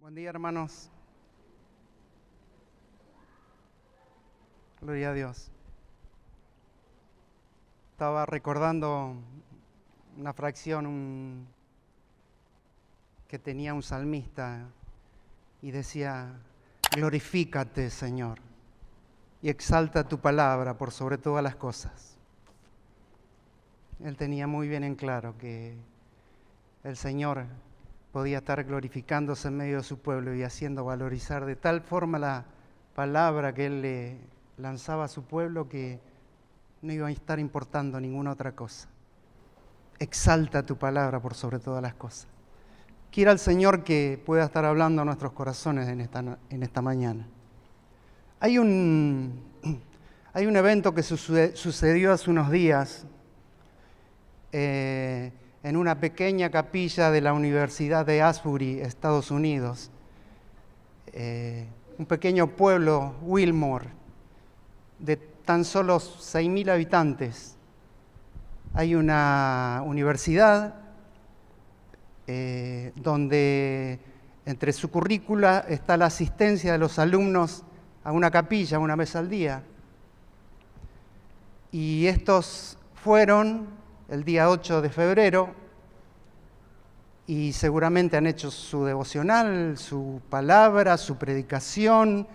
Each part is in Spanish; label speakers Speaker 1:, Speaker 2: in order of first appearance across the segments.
Speaker 1: Buen día, hermanos. Gloria a Dios. Estaba recordando una fracción que tenía un salmista y decía: glorifícate, Señor, y exalta tu palabra por sobre todas las cosas. Él tenía muy bien en claro que el Señor podía estar glorificándose en medio de su pueblo y haciendo valorizar de tal forma la palabra que Él le lanzaba a su pueblo que no iba a estar importando ninguna otra cosa. Exalta tu palabra por sobre todas las cosas. Quiera el Señor que pueda estar hablando a nuestros corazones en esta mañana. Hay un evento que sucedió hace unos días en una pequeña capilla de la Universidad de Asbury, Estados Unidos. Un pequeño pueblo, Wilmore, de tan solo 6.000 habitantes. Hay una universidad donde entre su currícula está la asistencia de los alumnos a una capilla una vez al día. Y estos fueron el día 8 de febrero y seguramente han hecho su devocional, su palabra, su predicación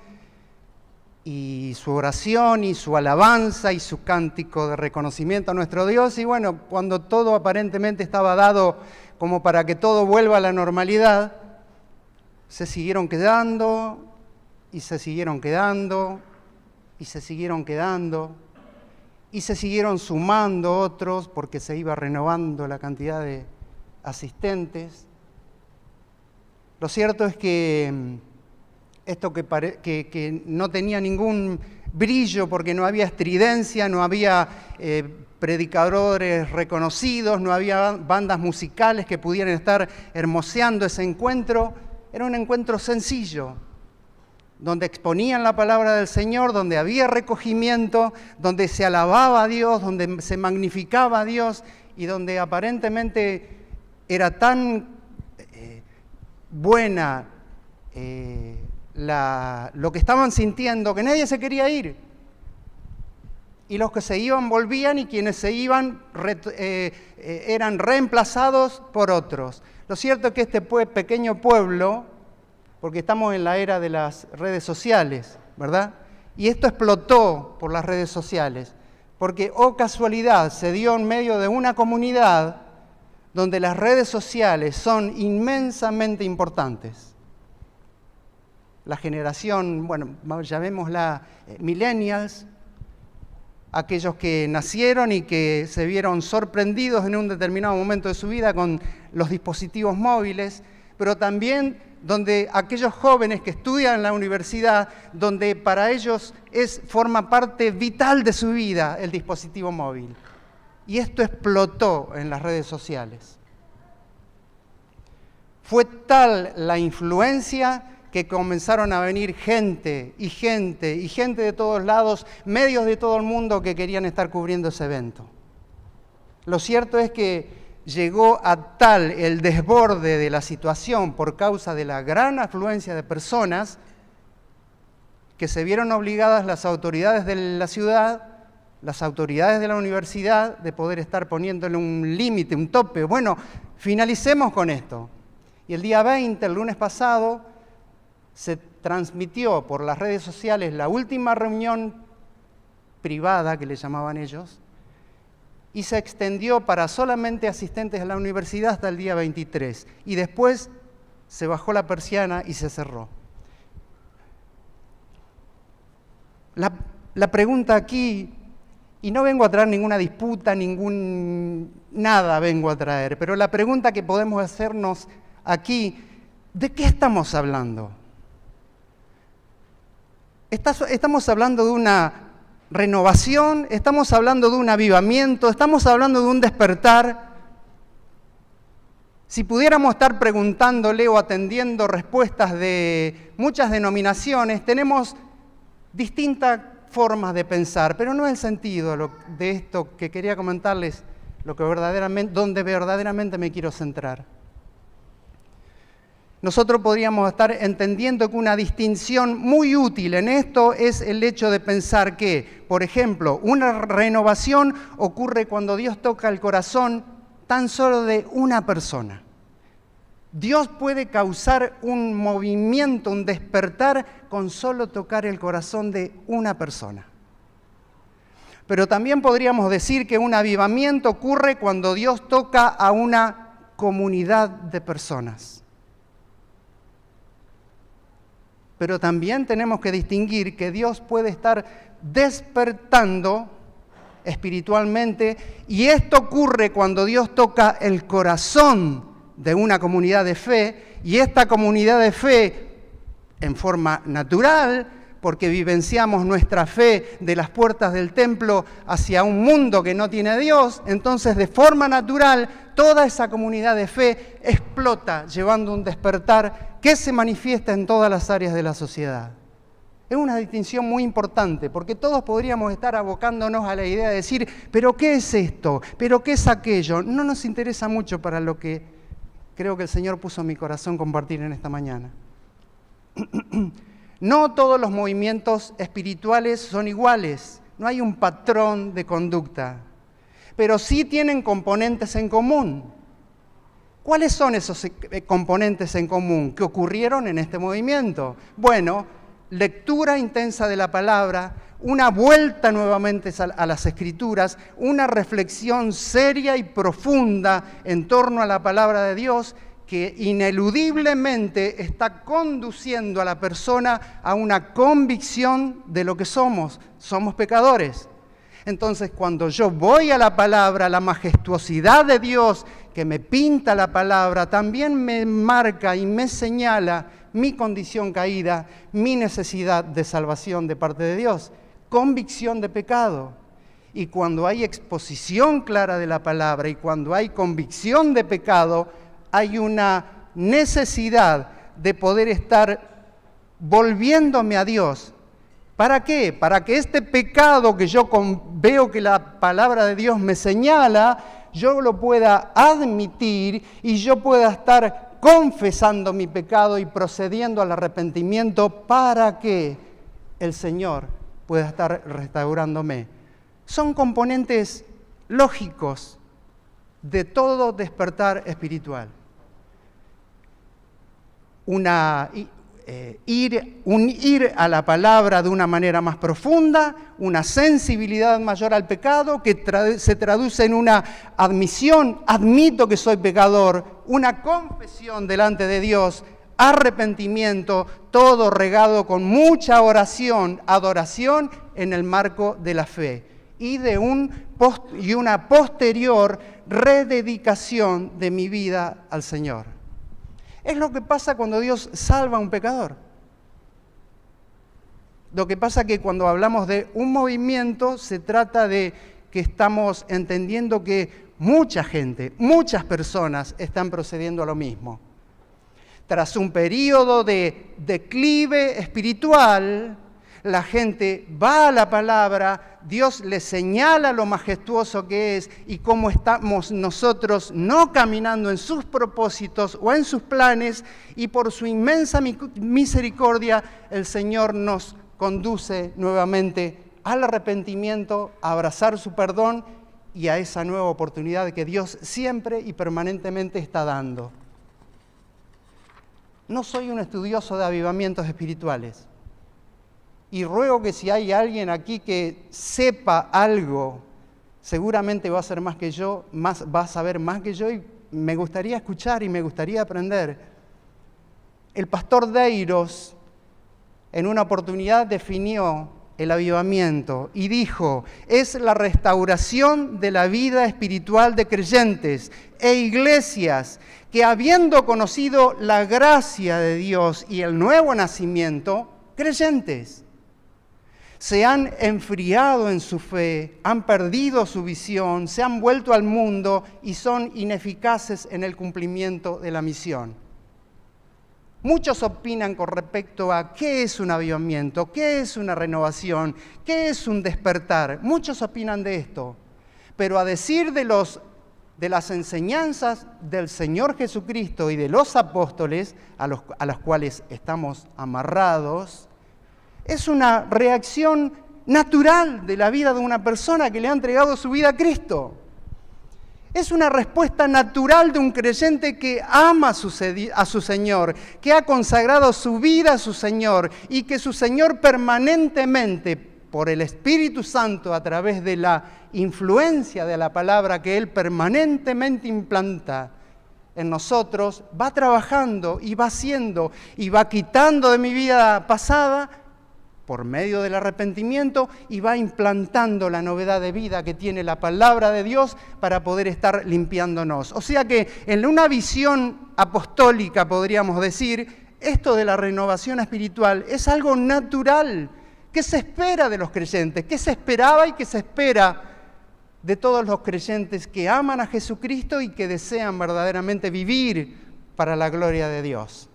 Speaker 1: y su oración y su alabanza y su cántico de reconocimiento a nuestro Dios. Y bueno, cuando todo aparentemente estaba dado como para que todo vuelva a la normalidad, se siguieron quedando y se siguieron quedando y se siguieron quedando. Y se siguieron sumando otros porque se iba renovando la cantidad de asistentes. Lo cierto es que esto que no tenía ningún brillo porque no había estridencia, no había predicadores reconocidos, no había bandas musicales que pudieran estar hermoseando ese encuentro, era un encuentro sencillo, donde exponían la palabra del Señor, donde había recogimiento, donde se alababa a Dios, donde se magnificaba a Dios y donde aparentemente era tan buena lo que estaban sintiendo que nadie se quería ir. Y los que se iban volvían y quienes se iban eran reemplazados por otros. Lo cierto es que este pequeño pueblo, porque estamos en la era de las redes sociales, ¿verdad? Y esto explotó por las redes sociales, porque, oh casualidad, se dio en medio de una comunidad donde las redes sociales son inmensamente importantes. La generación, bueno, llamémosla millennials, aquellos que nacieron y que se vieron sorprendidos en un determinado momento de su vida con los dispositivos móviles, pero también donde aquellos jóvenes que estudian en la universidad, donde para ellos forma parte vital de su vida el dispositivo móvil. Y esto explotó en las redes sociales. Fue tal la influencia que comenzaron a venir gente de todos lados, medios de todo el mundo que querían estar cubriendo ese evento. Lo cierto es que llegó a tal el desborde de la situación por causa de la gran afluencia de personas que se vieron obligadas las autoridades de la ciudad, las autoridades de la universidad, de poder estar poniéndole un límite, un tope. Bueno, finalicemos con esto. Y el día 20, el lunes pasado, se transmitió por las redes sociales la última reunión privada, que le llamaban ellos, y se extendió para solamente asistentes a la universidad hasta el día 23. Y después se bajó la persiana y se cerró. La pregunta aquí, y no vengo a traer ninguna disputa, nada vengo a traer, pero la pregunta que podemos hacernos aquí, ¿de qué estamos hablando? ¿Estamos hablando de una renovación? ¿Estamos hablando de un avivamiento? ¿Estamos hablando de un despertar? Si pudiéramos estar preguntándole o atendiendo respuestas de muchas denominaciones, tenemos distintas formas de pensar, pero no es el sentido de esto que quería comentarles, donde verdaderamente me quiero centrar. nosotros podríamos estar entendiendo que una distinción muy útil en esto es el hecho de pensar que, por ejemplo, una renovación ocurre cuando Dios toca el corazón tan solo de una persona. Dios puede causar un movimiento, un despertar con solo tocar el corazón de una persona. Pero también podríamos decir que un avivamiento ocurre cuando Dios toca a una comunidad de personas. Pero también tenemos que distinguir que Dios puede estar despertando espiritualmente, y esto ocurre cuando Dios toca el corazón de una comunidad de fe, y esta comunidad de fe en forma natural, porque vivenciamos nuestra fe de las puertas del templo hacia un mundo que no tiene a Dios, entonces de forma natural toda esa comunidad de fe explota llevando un despertar que se manifiesta en todas las áreas de la sociedad. Es una distinción muy importante, porque todos podríamos estar abocándonos a la idea de decir, ¿pero qué es esto? ¿Pero qué es aquello? No nos interesa mucho para lo que creo que el Señor puso en mi corazón compartir en esta mañana. No todos los movimientos espirituales son iguales, no hay un patrón de conducta, pero sí tienen componentes en común. ¿Cuáles son esos componentes en común que ocurrieron en este movimiento? Bueno, lectura intensa de la palabra, una vuelta nuevamente a las Escrituras, una reflexión seria y profunda en torno a la palabra de Dios, que ineludiblemente está conduciendo a la persona a una convicción de lo que somos pecadores. Entonces, cuando yo voy a la palabra, la majestuosidad de Dios que me pinta la palabra, también me marca y me señala mi condición caída, mi necesidad de salvación de parte de Dios, convicción de pecado. Y cuando hay exposición clara de la palabra y cuando hay convicción de pecado, hay una necesidad de poder estar volviéndome a Dios. ¿Para qué? Para que este pecado que yo veo que la palabra de Dios me señala, yo lo pueda admitir y yo pueda estar confesando mi pecado y procediendo al arrepentimiento para que el Señor pueda estar restaurándome. Son componentes lógicos de todo despertar espiritual. Ir a la palabra de una manera más profunda, una sensibilidad mayor al pecado que se traduce en una admisión, admito que soy pecador, una confesión delante de Dios, arrepentimiento, todo regado con mucha oración, adoración en el marco de la fe y una posterior rededicación de mi vida al Señor. Es lo que pasa cuando Dios salva a un pecador. Lo que pasa es que cuando hablamos de un movimiento, se trata de que estamos entendiendo que mucha gente, muchas personas están procediendo a lo mismo. Tras un periodo de declive espiritual, la gente va a la palabra, Dios le señala lo majestuoso que es y cómo estamos nosotros no caminando en sus propósitos o en sus planes, y por su inmensa misericordia el Señor nos conduce nuevamente al arrepentimiento, a abrazar su perdón y a esa nueva oportunidad que Dios siempre y permanentemente está dando. No soy un estudioso de avivamientos espirituales. Y ruego que si hay alguien aquí que sepa algo, seguramente va a ser más que yo, va a saber más que yo, y me gustaría escuchar y me gustaría aprender. El pastor Deiros en una oportunidad definió el avivamiento y dijo: es la restauración de la vida espiritual de creyentes e iglesias que, habiendo conocido la gracia de Dios y el nuevo nacimiento, creyentes, se han enfriado en su fe, han perdido su visión, se han vuelto al mundo y son ineficaces en el cumplimiento de la misión. Muchos opinan con respecto a qué es un avivamiento, qué es una renovación, qué es un despertar. Muchos opinan de esto, pero a decir de los de las enseñanzas del Señor Jesucristo y de los apóstoles, a los cuales estamos amarrados, es una reacción natural de la vida de una persona que le ha entregado su vida a Cristo. Es una respuesta natural de un creyente que ama a su Señor, que ha consagrado su vida a su Señor y que su Señor permanentemente, por el Espíritu Santo, a través de la influencia de la palabra que Él permanentemente implanta en nosotros, va trabajando y va haciendo y va quitando de mi vida pasada por medio del arrepentimiento y va implantando la novedad de vida que tiene la palabra de Dios para poder estar limpiándonos. O sea que en una visión apostólica, podríamos decir, esto de la renovación espiritual es algo natural que se espera de los creyentes, que se esperaba y que se espera de todos los creyentes que aman a Jesucristo y que desean verdaderamente vivir para la gloria de Dios.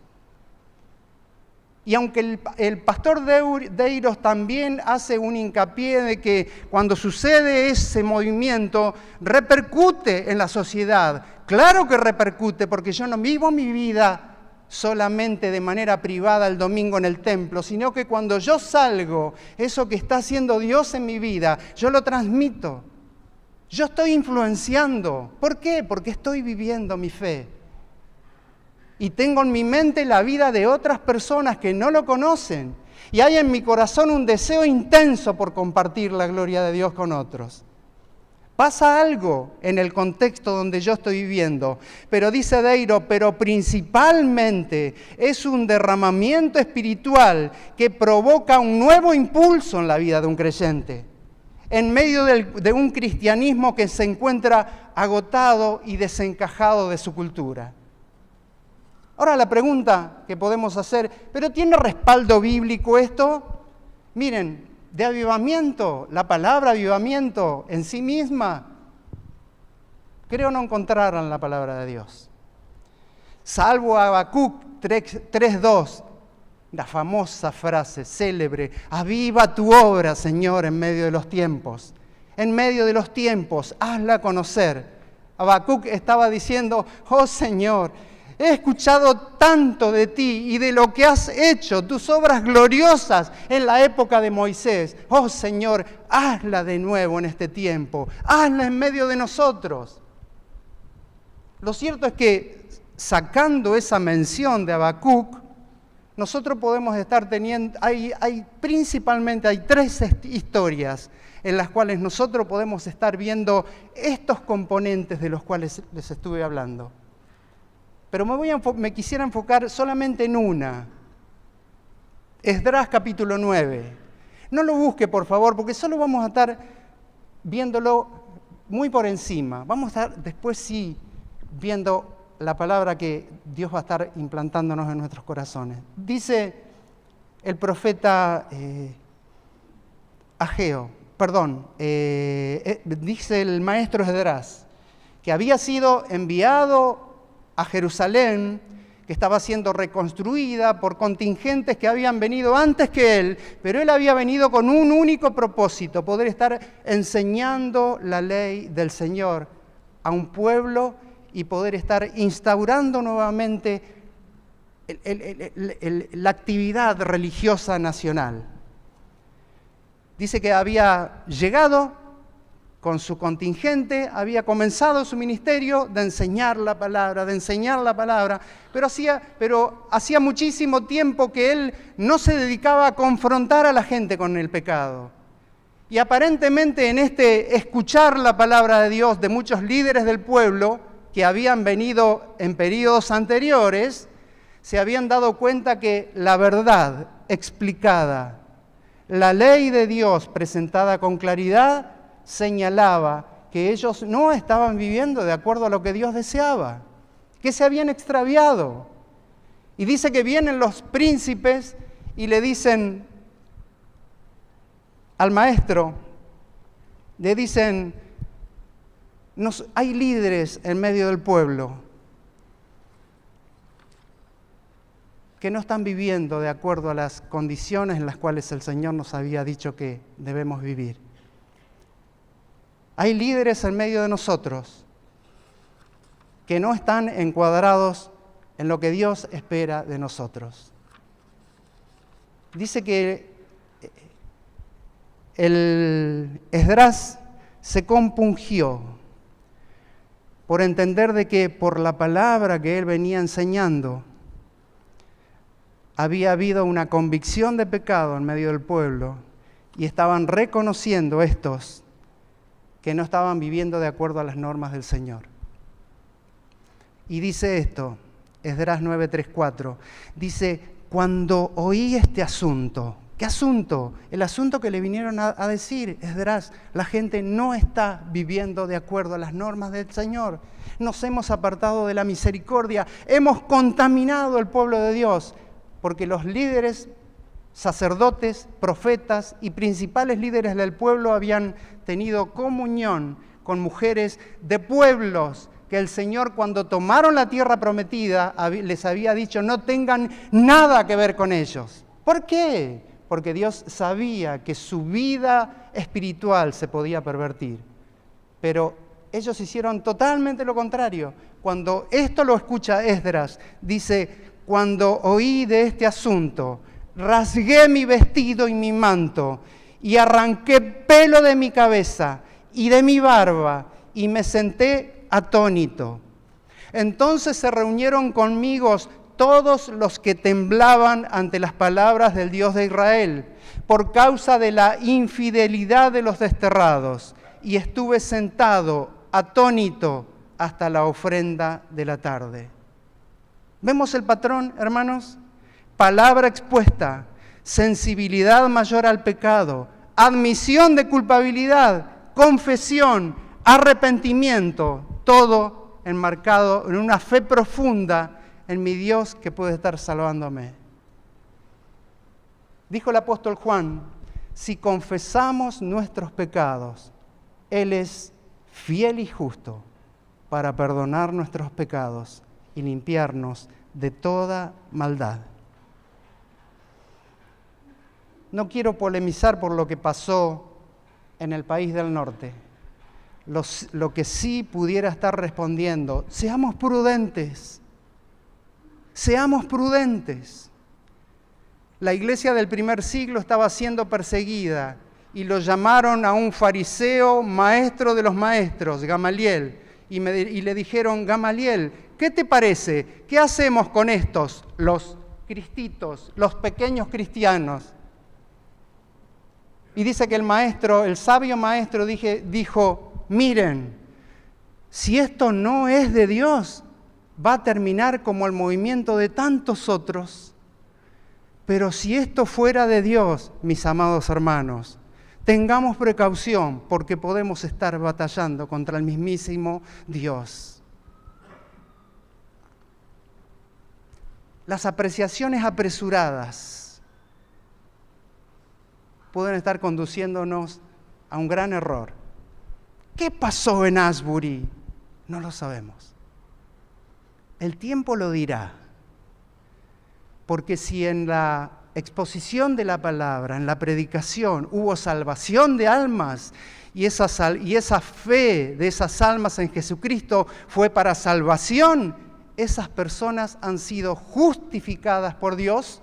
Speaker 1: Y aunque el pastor Deiros también hace un hincapié de que cuando sucede ese movimiento repercute en la sociedad, claro que repercute, porque yo no vivo mi vida solamente de manera privada el domingo en el templo, sino que cuando yo salgo, eso que está haciendo Dios en mi vida, yo lo transmito. Yo estoy influenciando. ¿Por qué? Porque estoy viviendo mi fe. Y tengo en mi mente la vida de otras personas que no lo conocen. Y hay en mi corazón un deseo intenso por compartir la gloria de Dios con otros. Pasa algo en el contexto donde yo estoy viviendo, pero dice Deiro, pero principalmente es un derramamiento espiritual que provoca un nuevo impulso en la vida de un creyente, en medio de un cristianismo que se encuentra agotado y desencajado de su cultura. Ahora la pregunta que podemos hacer, ¿pero tiene respaldo bíblico esto? Miren, de avivamiento, la palabra avivamiento en sí misma, creo no encontrar en la palabra de Dios. Salvo Habacuc 3:2, la famosa frase célebre, aviva tu obra, Señor, en medio de los tiempos. En medio de los tiempos, hazla conocer. Habacuc estaba diciendo, oh Señor, he escuchado tanto de ti y de lo que has hecho, tus obras gloriosas en la época de Moisés. Oh Señor, hazla de nuevo en este tiempo, hazla en medio de nosotros. Lo cierto es que sacando esa mención de Habacuc, nosotros podemos estar teniendo, principalmente hay tres historias en las cuales nosotros podemos estar viendo estos componentes de los cuales les estuve hablando. Pero me quisiera enfocar solamente en una. Esdras capítulo 9. No lo busque, por favor, porque solo vamos a estar viéndolo muy por encima. Vamos a estar después sí viendo la palabra que Dios va a estar implantándonos en nuestros corazones. Dice el profeta dice el maestro Esdras, que había sido enviado a Jerusalén, que estaba siendo reconstruida por contingentes que habían venido antes que él, pero él había venido con un único propósito, poder estar enseñando la ley del Señor a un pueblo y poder estar instaurando nuevamente la actividad religiosa nacional. Dice que había llegado con su contingente, había comenzado su ministerio de enseñar la palabra, pero hacía muchísimo tiempo que él no se dedicaba a confrontar a la gente con el pecado. Y aparentemente en este escuchar la palabra de Dios de muchos líderes del pueblo que habían venido en periodos anteriores, se habían dado cuenta que la verdad explicada, la ley de Dios presentada con claridad, señalaba que ellos no estaban viviendo de acuerdo a lo que Dios deseaba, que se habían extraviado. Y dice que vienen los príncipes y le dicen al maestro, le dicen, hay líderes en medio del pueblo que no están viviendo de acuerdo a las condiciones en las cuales el Señor nos había dicho que debemos vivir. Hay líderes en medio de nosotros que no están encuadrados en lo que Dios espera de nosotros. Dice que el Esdras se compungió por entender de que por la palabra que él venía enseñando había habido una convicción de pecado en medio del pueblo y estaban reconociendo estos que no estaban viviendo de acuerdo a las normas del Señor. Y dice esto, Esdras 9:3-4, dice, cuando oí este asunto, ¿qué asunto? El asunto que le vinieron a decir, Esdras, la gente no está viviendo de acuerdo a las normas del Señor. Nos hemos apartado de la misericordia, hemos contaminado el pueblo de Dios, porque los líderes, sacerdotes, profetas y principales líderes del pueblo habían tenido comunión con mujeres de pueblos que el Señor, cuando tomaron la tierra prometida, les había dicho no tengan nada que ver con ellos. ¿Por qué? Porque Dios sabía que su vida espiritual se podía pervertir. Pero ellos hicieron totalmente lo contrario. Cuando esto lo escucha Esdras, dice, cuando oí de este asunto, rasgué mi vestido y mi manto, y arranqué pelo de mi cabeza y de mi barba, y me senté atónito. Entonces se reunieron conmigo todos los que temblaban ante las palabras del Dios de Israel, por causa de la infidelidad de los desterrados, y estuve sentado atónito hasta la ofrenda de la tarde. ¿Vemos el patrón, hermanos? Palabra expuesta, sensibilidad mayor al pecado, admisión de culpabilidad, confesión, arrepentimiento, todo enmarcado en una fe profunda en mi Dios que puede estar salvándome. Dijo el apóstol Juan, si confesamos nuestros pecados, Él es fiel y justo para perdonar nuestros pecados y limpiarnos de toda maldad. No quiero polemizar por lo que pasó en el país del norte. Lo que sí pudiera estar respondiendo, seamos prudentes. Seamos prudentes. La iglesia del primer siglo estaba siendo perseguida y lo llamaron a un fariseo, maestro de los maestros, Gamaliel, y le dijeron, Gamaliel, ¿qué te parece? ¿Qué hacemos con estos, los cristitos, los pequeños cristianos? Y dice que el sabio maestro dijo, miren, si esto no es de Dios, va a terminar como el movimiento de tantos otros. Pero si esto fuera de Dios, mis amados hermanos, tengamos precaución porque podemos estar batallando contra el mismísimo Dios. Las apreciaciones apresuradas pueden estar conduciéndonos a un gran error. ¿Qué pasó en Asbury? No lo sabemos. El tiempo lo dirá. Porque si en la exposición de la palabra, en la predicación, hubo salvación de almas y esa fe de esas almas en Jesucristo fue para salvación, esas personas han sido justificadas por Dios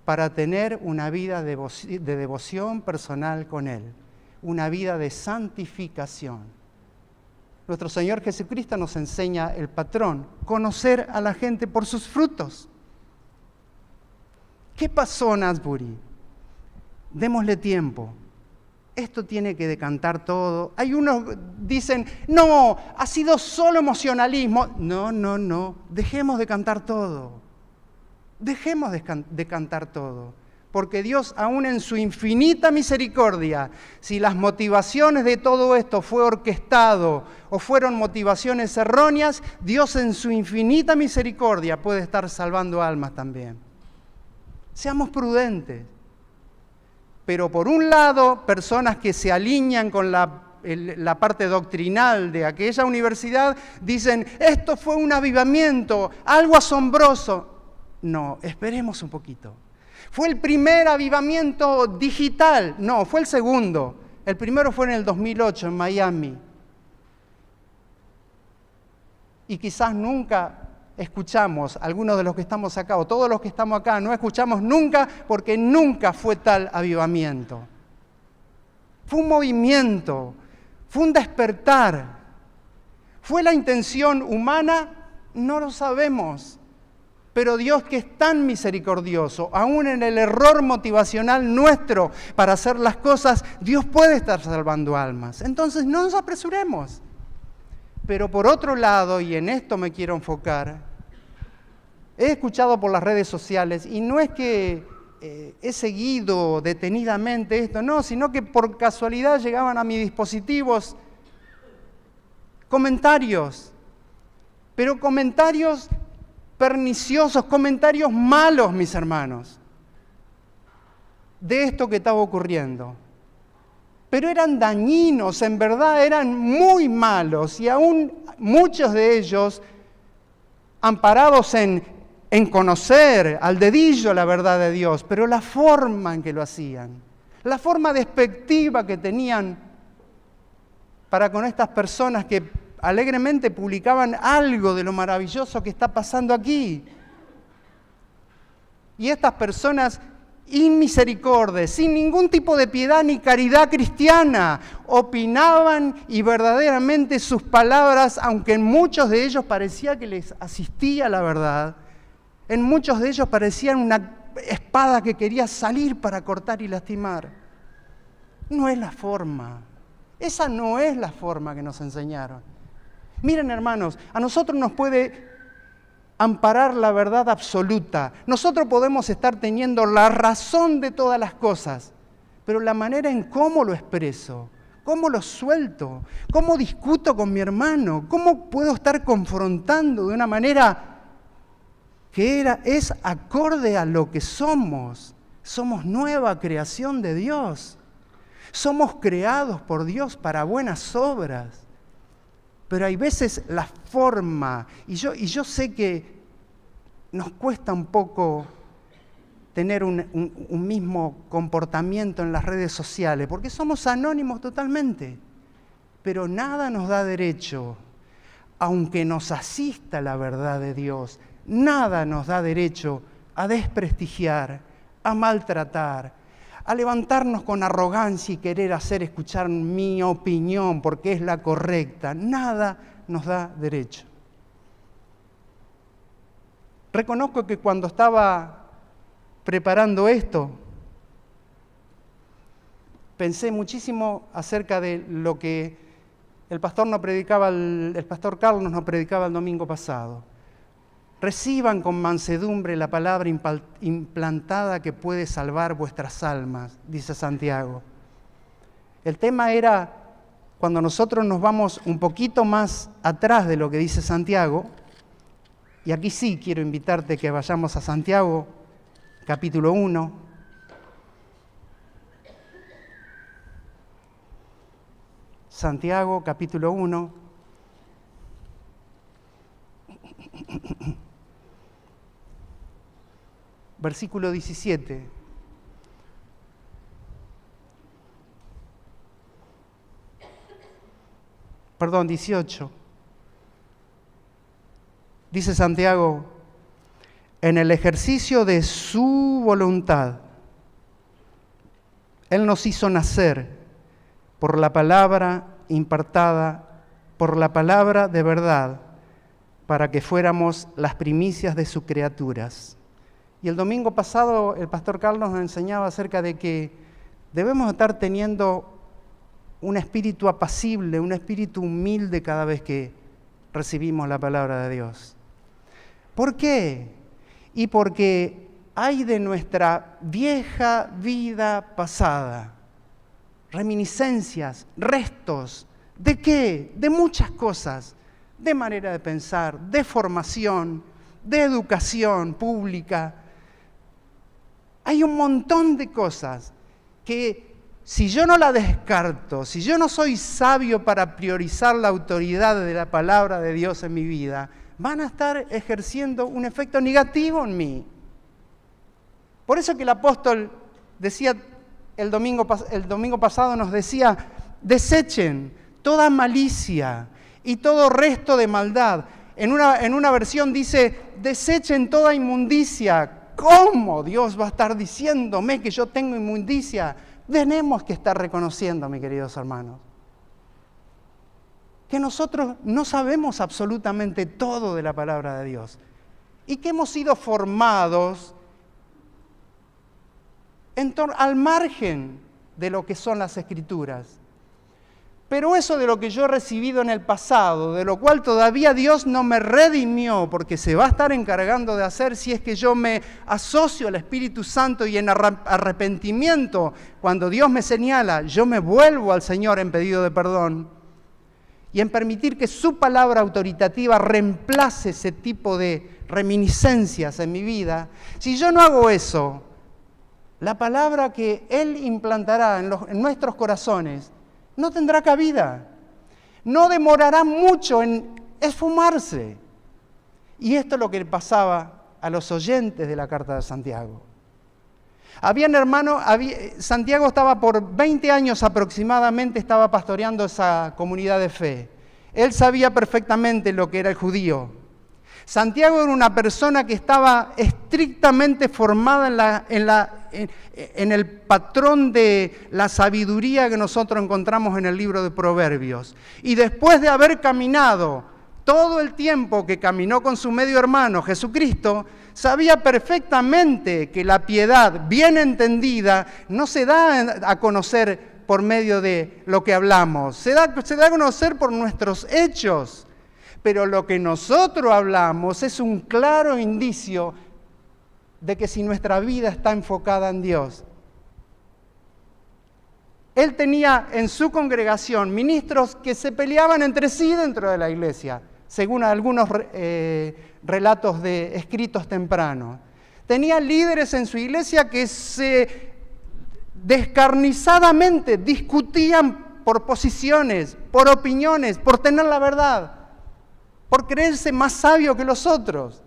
Speaker 1: para tener una vida de devoción personal con Él, una vida de santificación. Nuestro Señor Jesucristo nos enseña el patrón, conocer a la gente por sus frutos. ¿Qué pasó en Asbury? Démosle tiempo. Esto tiene que decantar todo. Hay unos que dicen, no, ha sido solo emocionalismo. No, dejemos de cantar todo. Dejemos de cantar todo. Porque Dios, aún en su infinita misericordia, si las motivaciones de todo esto fue orquestado o fueron motivaciones erróneas, Dios en su infinita misericordia puede estar salvando almas también. Seamos prudentes. Pero por un lado, personas que se alinean con la parte doctrinal de aquella universidad dicen, esto fue un avivamiento, algo asombroso. No, esperemos un poquito. ¿Fue el primer avivamiento digital? No, fue el segundo. El primero fue en el 2008 en Miami. Y quizás nunca escuchamos, algunos de los que estamos acá, o todos los que estamos acá, no escuchamos nunca porque nunca fue tal avivamiento. Fue un movimiento, fue un despertar. ¿Fue la intención humana? No lo sabemos. Pero Dios, que es tan misericordioso, aún en el error motivacional nuestro para hacer las cosas, Dios puede estar salvando almas. Entonces no nos apresuremos. Pero por otro lado, y en esto me quiero enfocar, he escuchado por las redes sociales, y no es que he seguido detenidamente esto, no, sino que por casualidad llegaban a mis dispositivos comentarios, pero comentarios perniciosos, comentarios malos, mis hermanos, de esto que estaba ocurriendo. Pero eran dañinos, en verdad eran muy malos, y aún muchos de ellos, amparados en conocer al dedillo la verdad de Dios, pero la forma en que lo hacían, la forma despectiva que tenían para con estas personas que alegremente publicaban algo de lo maravilloso que está pasando aquí. Y estas personas inmisericordes, sin ningún tipo de piedad ni caridad cristiana, opinaban y verdaderamente sus palabras, aunque en muchos de ellos parecía que les asistía la verdad, en muchos de ellos parecían una espada que quería salir para cortar y lastimar. No es la forma. Esa no es la forma que nos enseñaron. Miren, hermanos, a nosotros nos puede amparar la verdad absoluta. Nosotros podemos estar teniendo la razón de todas las cosas, pero la manera en cómo lo expreso, cómo lo suelto, cómo discuto con mi hermano, cómo puedo estar confrontando de una manera que es acorde a lo que somos. Somos nueva creación de Dios. Somos creados por Dios para buenas obras. Pero hay veces la forma, y yo sé que nos cuesta un poco tener un mismo comportamiento en las redes sociales, porque somos anónimos totalmente. Pero nada nos da derecho, aunque nos asista la verdad de Dios, nada nos da derecho a desprestigiar, a maltratar, a levantarnos con arrogancia y querer hacer escuchar mi opinión porque es la correcta. Nada nos da derecho. Reconozco que cuando estaba preparando esto, pensé muchísimo acerca de lo que el pastor Carlos nos predicaba el domingo pasado. Reciban con mansedumbre la palabra implantada que puede salvar vuestras almas, dice Santiago. El tema era, cuando nosotros nos vamos un poquito más atrás de lo que dice Santiago, y aquí sí quiero invitarte que vayamos a Santiago, capítulo 1. Santiago, capítulo 1. Versículo 17. Perdón, 18. Dice Santiago, en el ejercicio de su voluntad, Él nos hizo nacer por la palabra impartada, por la palabra de verdad, para que fuéramos las primicias de sus criaturas. Y el domingo pasado el pastor Carlos nos enseñaba acerca de que debemos estar teniendo un espíritu apacible, un espíritu humilde cada vez que recibimos la palabra de Dios. ¿Por qué? Y porque hay de nuestra vieja vida pasada reminiscencias, restos, ¿de qué? De muchas cosas, de manera de pensar, de formación, de educación pública. Hay un montón de cosas que si yo no la descarto, si yo no soy sabio para priorizar la autoridad de la palabra de Dios en mi vida, van a estar ejerciendo un efecto negativo en mí. Por eso que el apóstol decía, el domingo pasado nos decía, desechen toda malicia y todo resto de maldad En una versión dice, desechen toda inmundicia. ¿Cómo Dios va a estar diciéndome que yo tengo inmundicia? Tenemos que estar reconociendo, mis queridos hermanos, que nosotros no sabemos absolutamente todo de la palabra de Dios y que hemos sido formados al margen de lo que son las Escrituras. Pero eso de lo que yo he recibido en el pasado, de lo cual todavía Dios no me redimió, porque se va a estar encargando de hacer si es que yo me asocio al Espíritu Santo y en arrepentimiento, cuando Dios me señala, yo me vuelvo al Señor en pedido de perdón, y en permitir que su palabra autoritativa reemplace ese tipo de reminiscencias en mi vida. Si yo no hago eso, la palabra que Él implantará en nuestros corazones no tendrá cabida. No demorará mucho en esfumarse. Y esto es lo que le pasaba a los oyentes de la carta de Santiago. Santiago estaba por 20 años aproximadamente, estaba pastoreando esa comunidad de fe. Él sabía perfectamente lo que era el judío. Santiago era una persona que estaba estrictamente formada en el patrón de la sabiduría que nosotros encontramos en el libro de Proverbios. Y después de haber caminado todo el tiempo que caminó con su medio hermano Jesucristo, sabía perfectamente que la piedad bien entendida no se da a conocer por medio de lo que hablamos, se da a conocer por nuestros hechos. Pero lo que nosotros hablamos es un claro indicio de que si nuestra vida está enfocada en Dios. Él tenía en su congregación ministros que se peleaban entre sí dentro de la iglesia, según algunos relatos de escritos tempranos. Tenía líderes en su iglesia que se descarnizadamente discutían por posiciones, por opiniones, por tener la verdad, por creerse más sabio que los otros.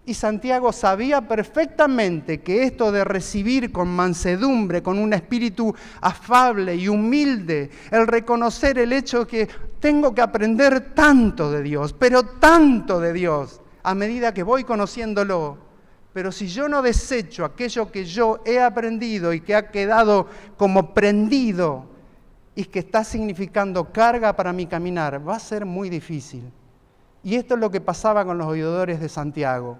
Speaker 1: Y Santiago sabía perfectamente que esto de recibir con mansedumbre, con un espíritu afable y humilde, el reconocer el hecho que tengo que aprender tanto de Dios, pero tanto de Dios, a medida que voy conociéndolo. Pero si yo no desecho aquello que yo he aprendido y que ha quedado como prendido y que está significando carga para mi caminar, va a ser muy difícil. Y esto es lo que pasaba con los oidores de Santiago.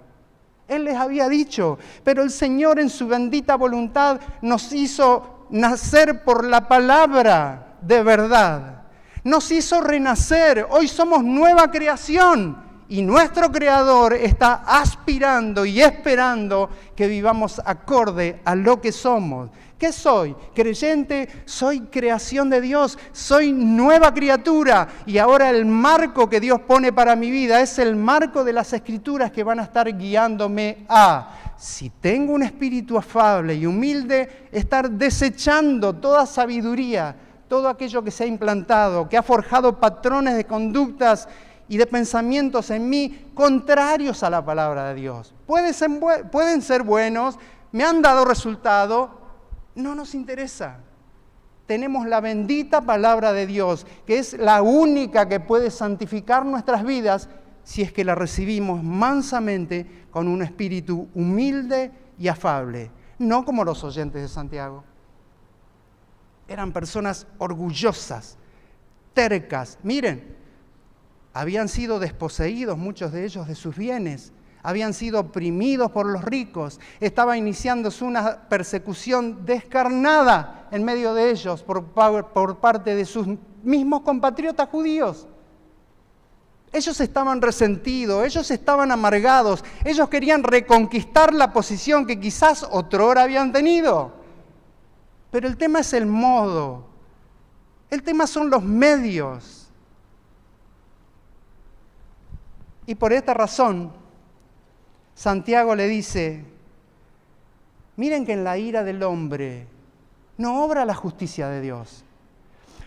Speaker 1: Él les había dicho, pero el Señor en su bendita voluntad nos hizo nacer por la palabra de verdad. Nos hizo renacer, hoy somos nueva creación y nuestro Creador está aspirando y esperando que vivamos acorde a lo que somos. ¿Qué soy? Creyente, soy creación de Dios, soy nueva criatura y ahora el marco que Dios pone para mi vida es el marco de las Escrituras que van a estar guiándome a, si tengo un espíritu afable y humilde, estar desechando toda sabiduría, todo aquello que se ha implantado, que ha forjado patrones de conductas y de pensamientos en mí contrarios a la palabra de Dios. Pueden ser buenos, me han dado resultado. No nos interesa. Tenemos la bendita palabra de Dios, que es la única que puede santificar nuestras vidas si es que la recibimos mansamente con un espíritu humilde y afable, no como los oyentes de Santiago. Eran personas orgullosas, tercas. Miren, habían sido desposeídos muchos de ellos de sus bienes. Habían sido oprimidos por los ricos, estaba iniciándose una persecución descarnada en medio de ellos por parte de sus mismos compatriotas judíos. Ellos estaban resentidos, ellos estaban amargados, ellos querían reconquistar la posición que quizás otrora habían tenido. Pero el tema es el modo, el tema son los medios. Y por esta razón, Santiago le dice, miren que en la ira del hombre no obra la justicia de Dios.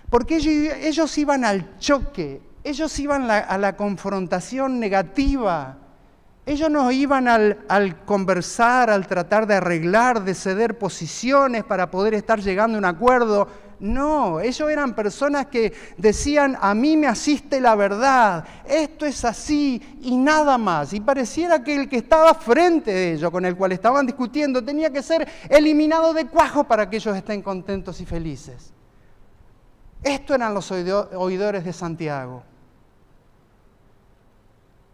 Speaker 1: Porque ellos iban al choque, ellos iban a la confrontación negativa. Ellos no iban al conversar, al tratar de arreglar, de ceder posiciones para poder estar llegando a un acuerdo. No, ellos eran personas que decían, a mí me asiste la verdad, esto es así y nada más. Y pareciera que el que estaba frente de ellos, con el cual estaban discutiendo, tenía que ser eliminado de cuajo para que ellos estén contentos y felices. Estos eran los oidores de Santiago.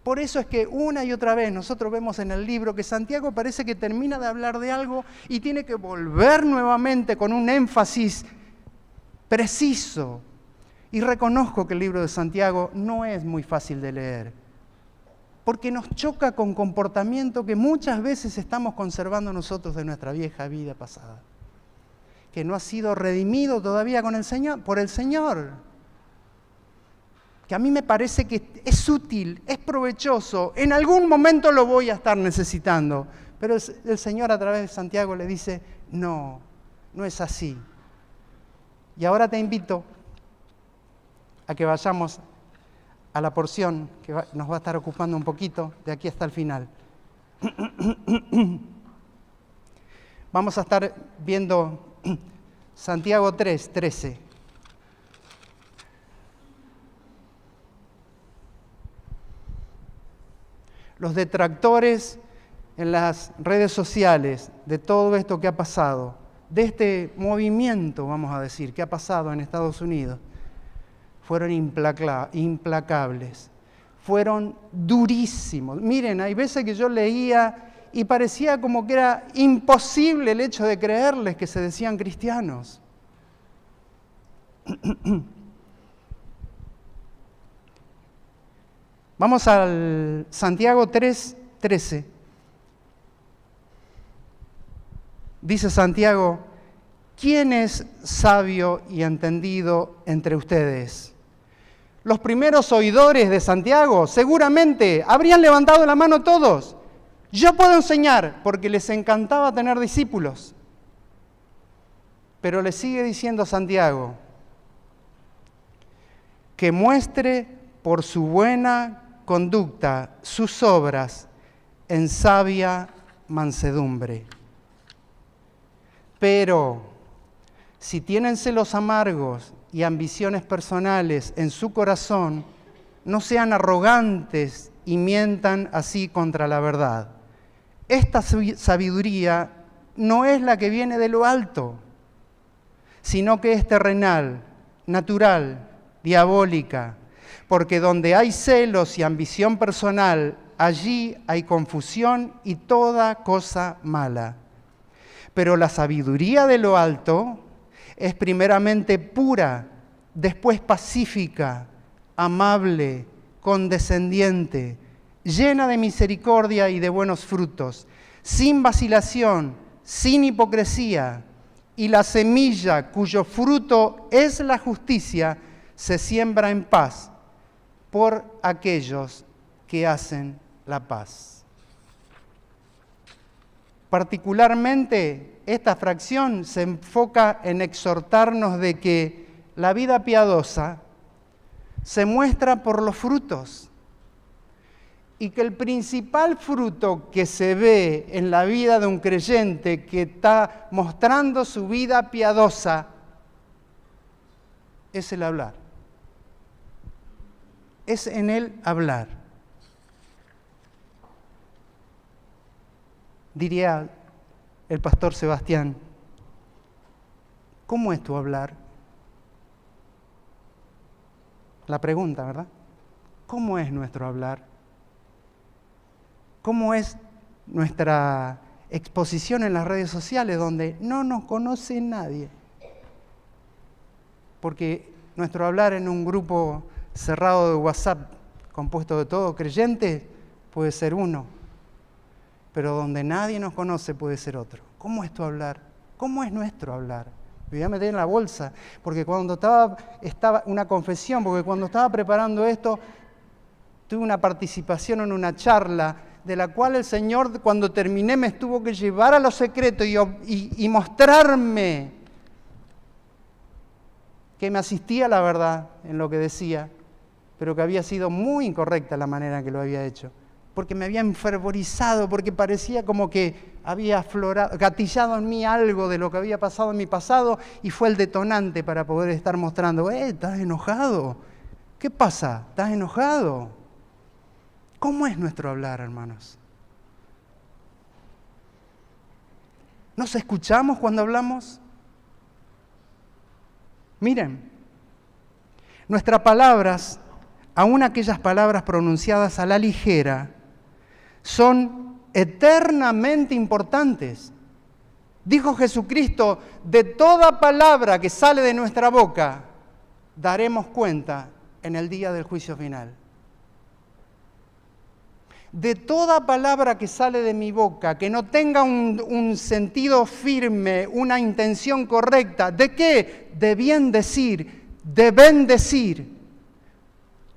Speaker 1: Por eso es que una y otra vez nosotros vemos en el libro que Santiago parece que termina de hablar de algo y tiene que volver nuevamente con un énfasis preciso. Y reconozco que el libro de Santiago no es muy fácil de leer, porque nos choca con comportamiento que muchas veces estamos conservando nosotros de nuestra vieja vida pasada, que no ha sido redimido todavía con el Señor, por el Señor. Que a mí me parece que es útil, es provechoso, en algún momento lo voy a estar necesitando. Pero el Señor a través de Santiago le dice, no, no es así. Y ahora te invito a que vayamos a la porción que nos va a estar ocupando un poquito de aquí hasta el final. Vamos a estar viendo Santiago 3:13. Los detractores en las redes sociales de todo esto que ha pasado, de este movimiento, vamos a decir, que ha pasado en Estados Unidos, fueron implacables, fueron durísimos. Miren, hay veces que yo leía y parecía como que era imposible el hecho de creerles que se decían cristianos. Vamos al Santiago 3:13. Dice Santiago, ¿quién es sabio y entendido entre ustedes? Los primeros oidores de Santiago seguramente habrían levantado la mano todos. Yo puedo enseñar, porque les encantaba tener discípulos. Pero le sigue diciendo Santiago, que muestre por su buena conducta sus obras en sabia mansedumbre. Pero si tienen celos amargos y ambiciones personales en su corazón, no sean arrogantes y mientan así contra la verdad. Esta sabiduría no es la que viene de lo alto, sino que es terrenal, natural, diabólica. Porque donde hay celos y ambición personal, allí hay confusión y toda cosa mala. Pero la sabiduría de lo alto es primeramente pura, después pacífica, amable, condescendiente, llena de misericordia y de buenos frutos, sin vacilación, sin hipocresía. Y la semilla cuyo fruto es la justicia se siembra en paz por aquellos que hacen la paz. Particularmente, esta fracción se enfoca en exhortarnos de que la vida piadosa se muestra por los frutos y que el principal fruto que se ve en la vida de un creyente que está mostrando su vida piadosa es el hablar. Es en el hablar. Diría el pastor Sebastián, ¿cómo es tu hablar? La pregunta, ¿verdad? ¿Cómo es nuestro hablar? ¿Cómo es nuestra exposición en las redes sociales donde no nos conoce nadie? Porque nuestro hablar en un grupo cerrado de WhatsApp, compuesto de todo creyente, puede ser uno, pero donde nadie nos conoce puede ser otro. ¿Cómo es tu hablar? ¿Cómo es nuestro hablar? Me voy a meter en la bolsa, porque cuando estaba una confesión, porque cuando estaba preparando esto, tuve una participación en una charla, de la cual el Señor, cuando terminé, me tuvo que llevar a lo secreto y mostrarme que me asistía a la verdad en lo que decía, pero que había sido muy incorrecta la manera en que lo había hecho. porque me había enfervorizado, porque parecía como que había gatillado en mí algo de lo que había pasado en mi pasado y fue el detonante para poder estar mostrando, ¿estás enojado? ¿Qué pasa? ¿Estás enojado? ¿Cómo es nuestro hablar, hermanos? ¿Nos escuchamos cuando hablamos? Miren, nuestras palabras, aun aquellas palabras pronunciadas a la ligera, son eternamente importantes. Dijo Jesucristo, de toda palabra que sale de nuestra boca, daremos cuenta en el día del juicio final. De toda palabra que sale de mi boca, que no tenga un sentido firme, una intención correcta, ¿de qué? De bien decir, de bendecir.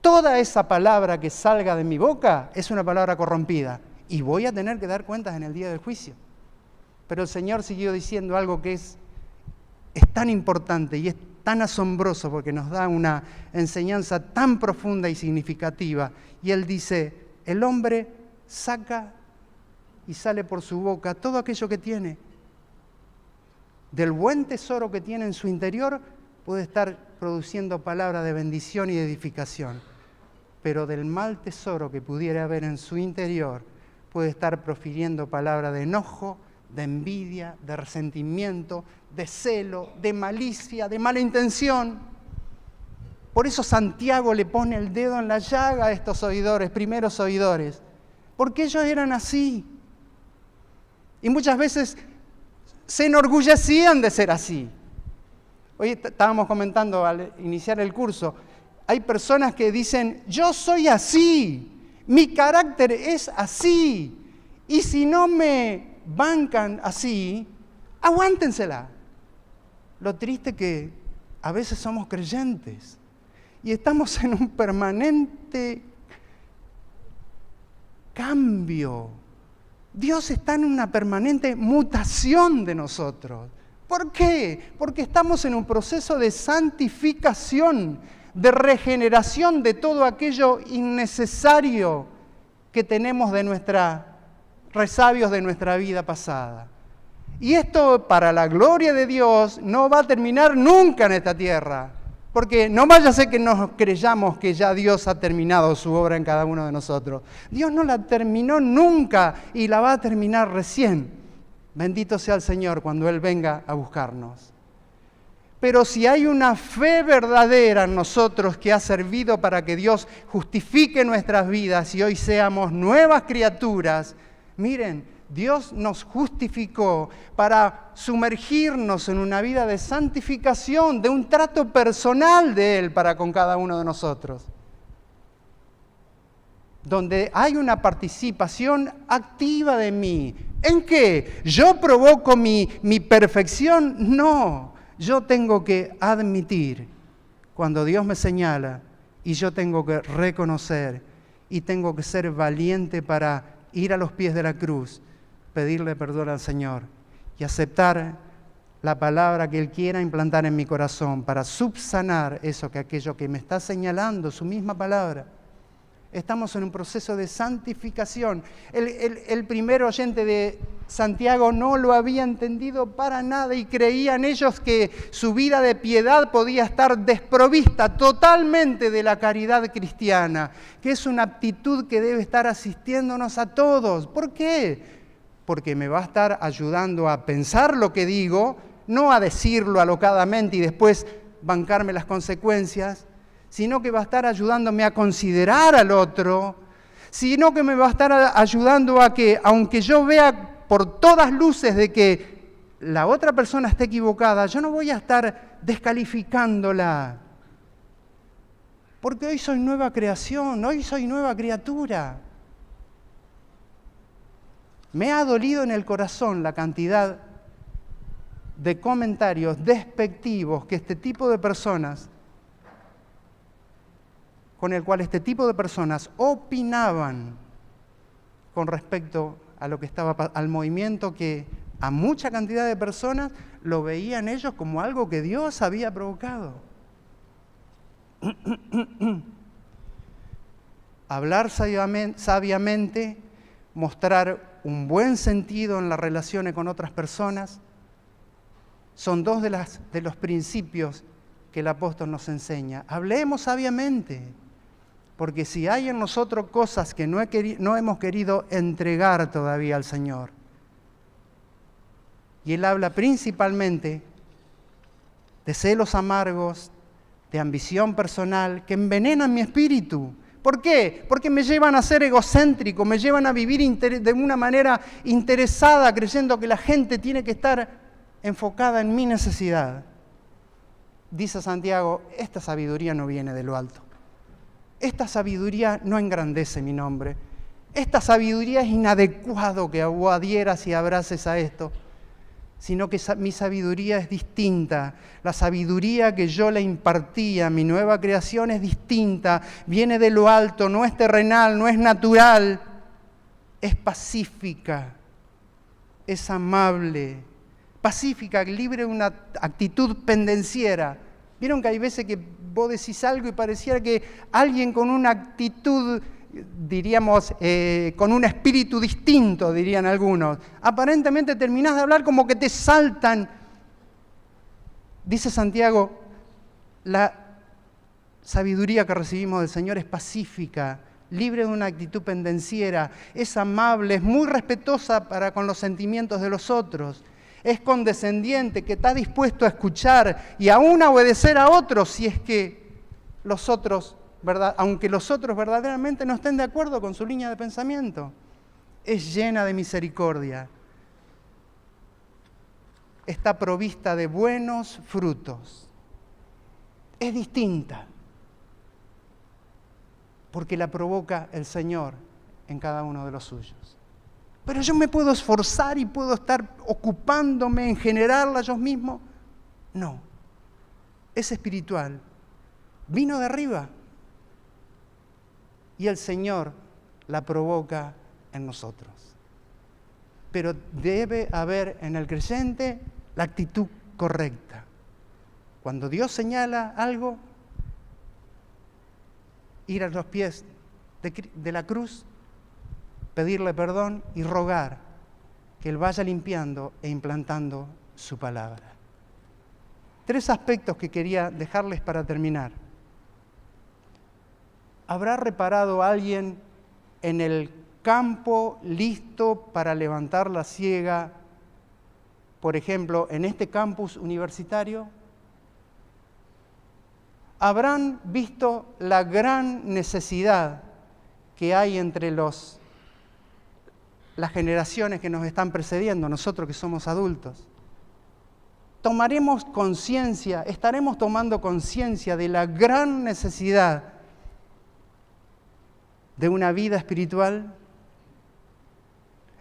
Speaker 1: Toda esa palabra que salga de mi boca es una palabra corrompida y voy a tener que dar cuentas en el día del juicio. Pero el Señor siguió diciendo algo que es tan importante y es tan asombroso porque nos da una enseñanza tan profunda y significativa. Y Él dice, el hombre saca y sale por su boca todo aquello que tiene. Del buen tesoro que tiene en su interior puede estar produciendo palabras de bendición y de edificación. Pero del mal tesoro que pudiera haber en su interior puede estar profiriendo palabras de enojo, de envidia, de resentimiento, de celo, de malicia, de mala intención. Por eso Santiago le pone el dedo en la llaga a estos oidores, primeros oidores, porque ellos eran así. Y muchas veces se enorgullecían de ser así. Hoy estábamos comentando al iniciar el curso, hay personas que dicen, yo soy así, mi carácter es así, y si no me bancan así, aguántensela. Lo triste que a veces somos creyentes y estamos en un permanente cambio. Dios está en una permanente mutación de nosotros. ¿Por qué? Porque estamos en un proceso de santificación, de regeneración de todo aquello innecesario que tenemos de resabios de nuestra vida pasada. Y esto, para la gloria de Dios, no va a terminar nunca en esta tierra. Porque no vaya a ser que nos creyamos que ya Dios ha terminado su obra en cada uno de nosotros. Dios no la terminó nunca y la va a terminar recién. Bendito sea el Señor cuando Él venga a buscarnos. Pero si hay una fe verdadera en nosotros que ha servido para que Dios justifique nuestras vidas y hoy seamos nuevas criaturas, miren, Dios nos justificó para sumergirnos en una vida de santificación, de un trato personal de Él para con cada uno de nosotros. Donde hay una participación activa de mí. ¿En qué? ¿Yo provoco mi perfección? No. Yo tengo que admitir cuando Dios me señala y yo tengo que reconocer y tengo que ser valiente para ir a los pies de la cruz, pedirle perdón al Señor y aceptar la palabra que Él quiera implantar en mi corazón para subsanar aquello que me está señalando, su misma palabra. Estamos en un proceso de santificación. El primer oyente de Santiago no lo había entendido para nada y creían ellos que su vida de piedad podía estar desprovista totalmente de la caridad cristiana, que es una aptitud que debe estar asistiéndonos a todos. ¿Por qué? Porque me va a estar ayudando a pensar lo que digo, no a decirlo alocadamente y después bancarme las consecuencias, sino que va a estar ayudándome a considerar al otro, sino que me va a estar ayudando a que, aunque yo vea por todas luces de que la otra persona esté equivocada, yo no voy a estar descalificándola. Porque hoy soy nueva creación, hoy soy nueva criatura. Me ha dolido en el corazón la cantidad de comentarios despectivos que este tipo de personas, con el cual este tipo de personas opinaban con respecto a lo que estaba al movimiento que a mucha cantidad de personas lo veían ellos como algo que Dios había provocado. hablar sabiamente, mostrar un buen sentido en las relaciones con otras personas, son dos de los principios que el apóstol nos enseña. Hablemos sabiamente, porque si hay en nosotros cosas que no hemos querido entregar todavía al Señor, y Él habla principalmente de celos amargos, de ambición personal, que envenenan mi espíritu. ¿Por qué? Porque me llevan a ser egocéntrico, me llevan a vivir de una manera interesada, creyendo que la gente tiene que estar enfocada en mi necesidad. Dice Santiago, esta sabiduría no viene de lo alto. Esta sabiduría no engrandece mi nombre. Esta sabiduría es inadecuado que vos adhieras y abraces a esto, sino que mi sabiduría es distinta. La sabiduría que yo le impartí a mi nueva creación es distinta, viene de lo alto, no es terrenal, no es natural, es pacífica, es amable, pacífica, libre de una actitud pendenciera. ¿Vieron que hay veces que vos decís algo y pareciera que alguien con una actitud, diríamos, con un espíritu distinto, dirían algunos, aparentemente terminás de hablar como que te saltan? Dice Santiago, la sabiduría que recibimos del Señor es pacífica, libre de una actitud pendenciera, es amable, es muy respetuosa para con los sentimientos de los otros, es condescendiente, que está dispuesto a escuchar y aún a obedecer a otros si es que los otros, aunque los otros verdaderamente no estén de acuerdo con su línea de pensamiento. Es llena de misericordia. Está provista de buenos frutos. Es distinta, porque la provoca el Señor en cada uno de los suyos. Pero yo me puedo esforzar y puedo estar ocupándome en generarla yo mismo. No, es espiritual. Vino de arriba. Y el Señor la provoca en nosotros. Pero debe haber en el creyente la actitud correcta. Cuando Dios señala algo, ir a los pies de la cruz, pedirle perdón y rogar que Él vaya limpiando e implantando su palabra. 3 aspectos que quería dejarles para terminar. ¿Habrá reparado alguien en el campo listo para levantar la siega, por ejemplo, en este campus universitario? ¿Habrán visto la gran necesidad que hay entre las generaciones que nos están precediendo, nosotros que somos adultos? ¿Tomaremos conciencia, estaremos tomando conciencia de la gran necesidad de una vida espiritual?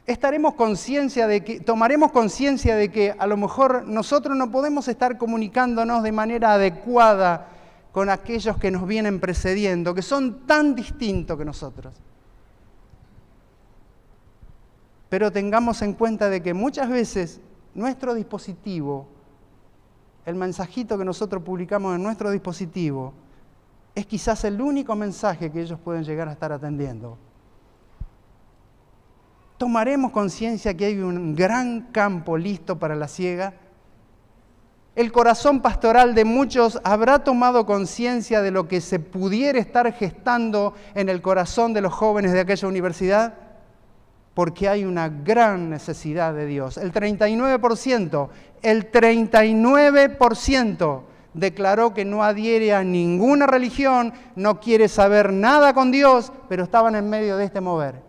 Speaker 1: ¿Tomaremos conciencia de que a lo mejor nosotros no podemos estar comunicándonos de manera adecuada con aquellos que nos vienen precediendo, que son tan distintos que nosotros? Pero tengamos en cuenta de que muchas veces nuestro dispositivo, el mensajito que nosotros publicamos en nuestro dispositivo, es quizás el único mensaje que ellos pueden llegar a estar atendiendo. ¿Tomaremos conciencia que hay un gran campo listo para la siega? ¿El corazón pastoral de muchos habrá tomado conciencia de lo que se pudiera estar gestando en el corazón de los jóvenes de aquella universidad? Porque hay una gran necesidad de Dios. El 39% declaró que no adhiere a ninguna religión, no quiere saber nada con Dios, pero estaban en medio de este mover.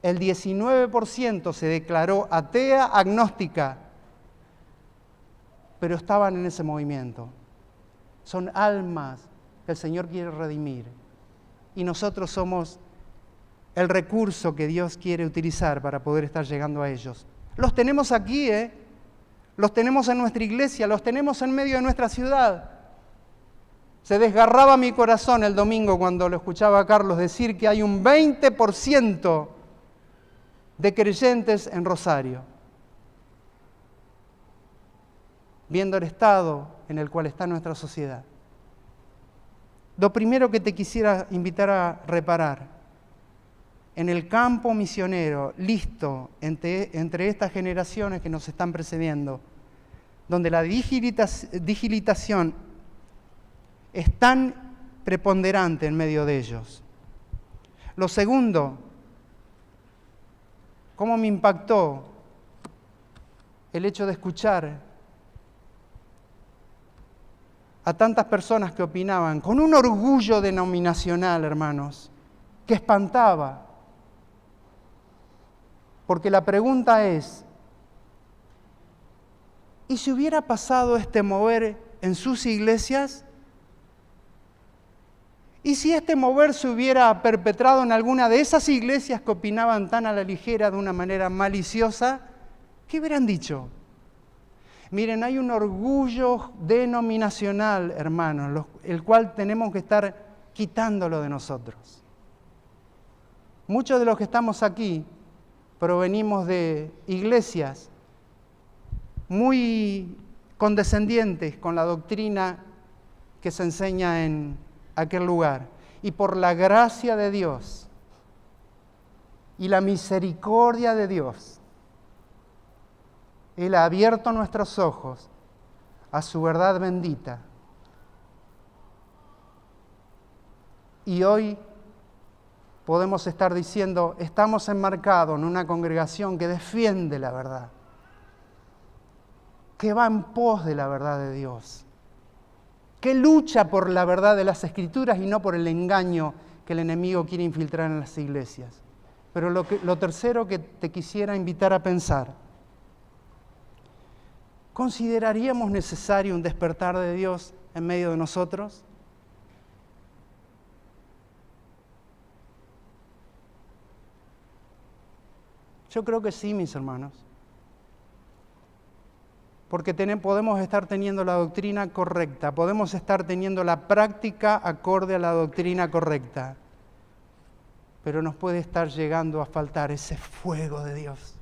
Speaker 1: El 19% se declaró atea, agnóstica, pero estaban en ese movimiento. Son almas que el Señor quiere redimir. Y nosotros somos el recurso que Dios quiere utilizar para poder estar llegando a ellos. Los tenemos aquí, los tenemos en nuestra iglesia, los tenemos en medio de nuestra ciudad. Se desgarraba mi corazón el domingo cuando lo escuchaba a Carlos decir que hay un 20% de creyentes en Rosario, viendo el estado en el cual está nuestra sociedad. Lo primero que te quisiera invitar a reparar, en el campo misionero, listo, entre estas generaciones que nos están precediendo, donde la digitalización es tan preponderante en medio de ellos. Lo segundo, ¿cómo me impactó el hecho de escuchar a tantas personas que opinaban con un orgullo denominacional, hermanos, que espantaba? Porque la pregunta es, ¿y si hubiera pasado este mover en sus iglesias? ¿Y si este mover se hubiera perpetrado en alguna de esas iglesias que opinaban tan a la ligera, de una manera maliciosa? ¿Qué hubieran dicho? Miren, hay un orgullo denominacional, hermanos, el cual tenemos que estar quitándolo de nosotros. Muchos de los que estamos aquí provenimos de iglesias muy condescendientes con la doctrina que se enseña en aquel lugar. Y por la gracia de Dios y la misericordia de Dios, Él ha abierto nuestros ojos a su verdad bendita. Y hoy podemos estar diciendo, estamos enmarcados en una congregación que defiende la verdad, que va en pos de la verdad de Dios, que lucha por la verdad de las Escrituras y no por el engaño que el enemigo quiere infiltrar en las iglesias. Pero lo tercero que te quisiera invitar a pensar, ¿consideraríamos necesario un despertar de Dios en medio de nosotros? Yo creo que sí, mis hermanos. Porque podemos estar teniendo la doctrina correcta, podemos estar teniendo la práctica acorde a la doctrina correcta, pero nos puede estar llegando a faltar ese fuego de Dios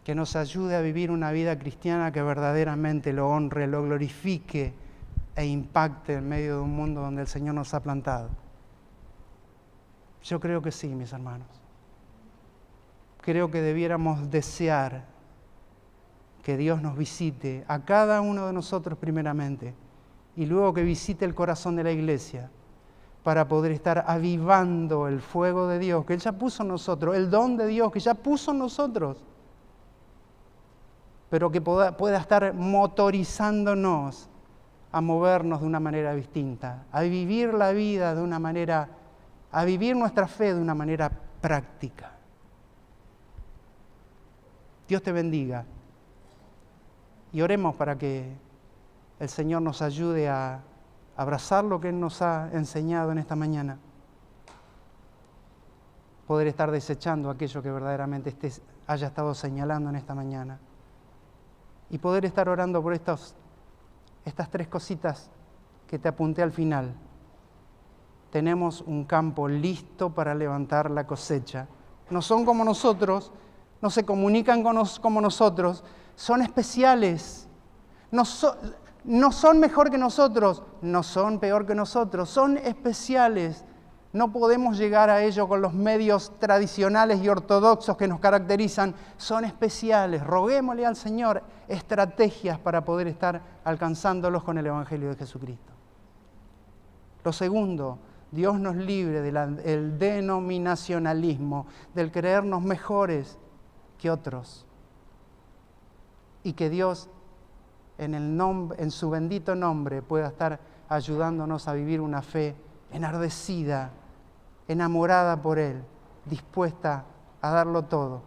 Speaker 1: que nos ayude a vivir una vida cristiana que verdaderamente lo honre, lo glorifique e impacte en medio de un mundo donde el Señor nos ha plantado. Yo creo que sí, mis hermanos. Creo que debiéramos desear que Dios nos visite a cada uno de nosotros primeramente y luego que visite el corazón de la iglesia para poder estar avivando el fuego de Dios que Él ya puso en nosotros, el don de Dios que ya puso en nosotros, pero que pueda estar motorizándonos a movernos de una manera distinta, a vivir la vida de una manera, a vivir nuestra fe de una manera práctica. Dios te bendiga y oremos para que el Señor nos ayude a abrazar lo que Él nos ha enseñado en esta mañana, poder estar desechando aquello que verdaderamente haya estado señalando en esta mañana y poder estar orando por estas tres cositas que te apunté al final. Tenemos un campo listo para levantar la cosecha. No son como nosotros, no se comunican como nosotros, son especiales. No son mejor que nosotros, no son peor que nosotros, son especiales. No podemos llegar a ello con los medios tradicionales y ortodoxos que nos caracterizan, son especiales. Roguémosle al Señor estrategias para poder estar alcanzándolos con el Evangelio de Jesucristo. Lo segundo, Dios nos libre del denominacionalismo, del creernos mejores que otros. Y que Dios, en su bendito nombre, pueda estar ayudándonos a vivir una fe enardecida, enamorada por Él, dispuesta a darlo todo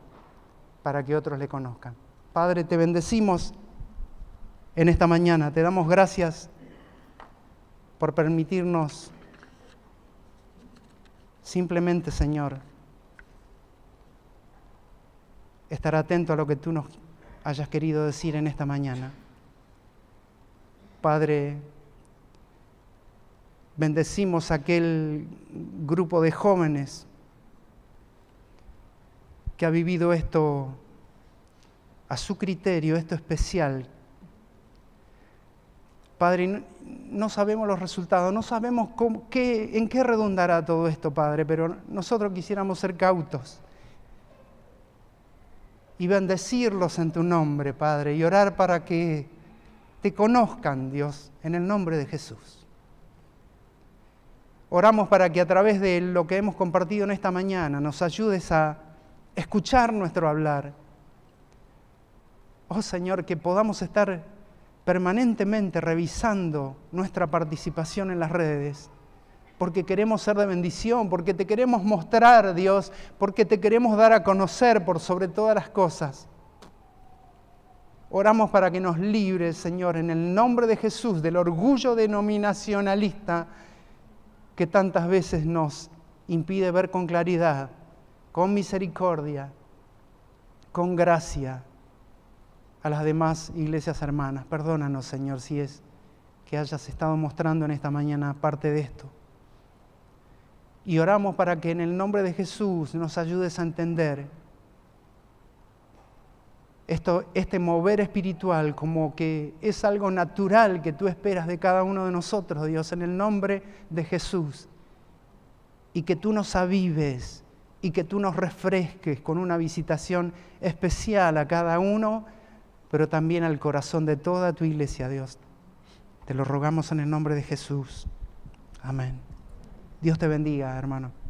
Speaker 1: para que otros le conozcan. Padre, te bendecimos en esta mañana. Te damos gracias por permitirnos simplemente, Señor, estar atento a lo que tú nos hayas querido decir en esta mañana. Padre, bendecimos a aquel grupo de jóvenes que ha vivido esto a su criterio, esto especial. Padre, no sabemos los resultados, no sabemos en qué redundará todo esto, Padre, pero nosotros quisiéramos ser cautos y bendecirlos en tu nombre, Padre, y orar para que te conozcan, Dios, en el nombre de Jesús. Oramos para que a través de lo que hemos compartido en esta mañana nos ayudes a escuchar nuestro hablar. Oh Señor, que podamos estar permanentemente revisando nuestra participación en las redes, porque queremos ser de bendición, porque te queremos mostrar, Dios, porque te queremos dar a conocer por sobre todas las cosas. Oramos para que nos libres, Señor, en el nombre de Jesús, del orgullo denominacionalista que tantas veces nos impide ver con claridad, con misericordia, con gracia a las demás iglesias hermanas. Perdónanos, Señor, si es que hayas estado mostrando en esta mañana parte de esto. Y oramos para que en el nombre de Jesús nos ayudes a entender este mover espiritual como que es algo natural que tú esperas de cada uno de nosotros, Dios, en el nombre de Jesús. Y que tú nos avives y que tú nos refresques con una visitación especial a cada uno, pero también al corazón de toda tu iglesia, Dios. Te lo rogamos en el nombre de Jesús. Amén. Dios te bendiga, hermano.